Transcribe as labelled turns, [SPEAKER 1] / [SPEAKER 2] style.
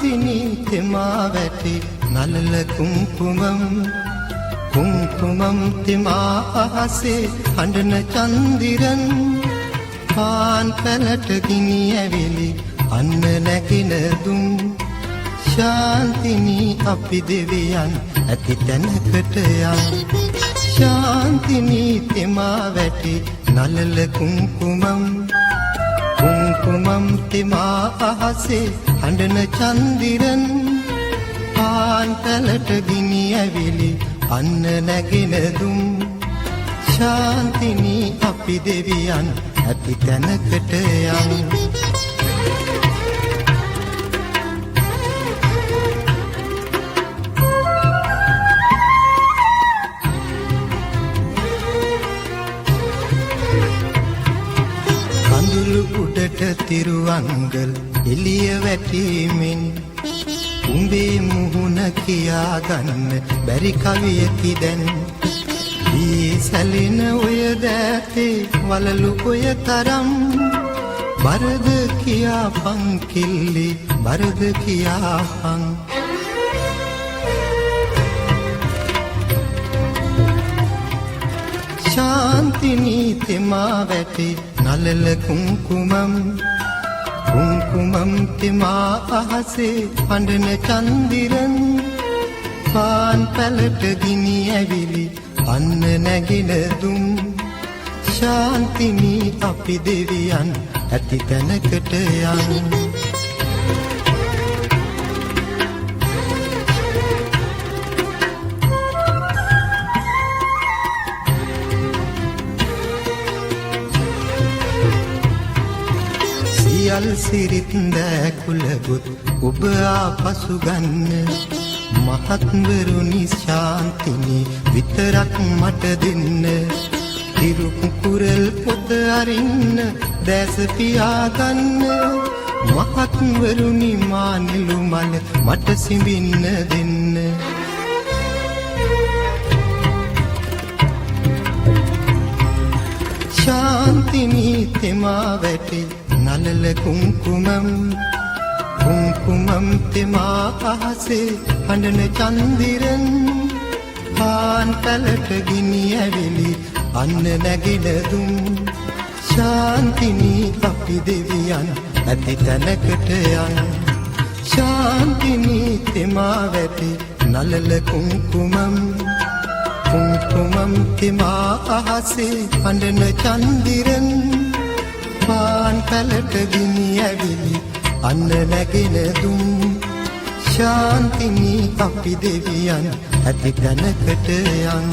[SPEAKER 1] ශාන්තිනි තෙමා වැටි නලල කුංකුමම් කුංකුමම් තෙමා අහසේ හඬන චන්දිරන් පාන් පැලට ගිනි ඇවිලි අන්න නැගින දුම් ශාන්තිනි අපි දෙවියන් ඇති තැනකට යන් ශාන්තිනි තෙමා වැටි නලල කුංකුමම් කුංකුමම් තෙමා අහසේ හඬන චන්දිරන් පාන් පැලට ගිනි ඇවිලි අන්න නැගින දුම් ශාන්තිනි අපි දෙවියන් ඇති තැනකට යන් කඳුළු උඩට තිරුවංගල් එළිය වැටීමෙන් උඹේ මුහුණ කියා ගන්න බැරි කවියකි දැන් දී සැලෙන ඔය දැතේ වලලු ඔය තරම් බරද කියා පංකිල්ලි බරද කියා පං ශාන්තිනි තෙමා වැටි නලල කුංකුමම් කුංකුමම් තෙමා අහසේ හඬන චන්දිරන් පාන් පැලට ගිනි ඇවිලි අන්න නැගින දුම් ශාන්තිනි අපි දෙවියන් ඇති තැනකට යන් සියල් සිරිත් දැකුලගොත් ඔබ ආපසු ගන්න මහත්වරුනි ශාන්තිනි විතරක් මට දෙන්න තිරුකුරල් පොත අරින්න දැස පියාගන්න මහත්වරුනි මානෙලු මල මට සිඹින්න දෙන්න ශාන්තිනි තෙමා වැටි නලල කුංකුමම් කුංකුමම් තෙමා අහසේ හඬන චන්දිරන් පාන් පැලට ගිනි ඇවිලි අන්න නැගින දුම් ශාන්තිනි අපි දෙවියන් ඇති තැනකට යන් ශාන්තිනි තෙමා වැටි නලල කුංකුමම් කුංකුමම් තෙමා අහසේ හඬන චන්දිරන් පාන් පැලට ගිනි ඇවිලි අන්න නැගෙන දුම් ශාන්තිනි අපි දෙවියන් ඇති තැනකට යන්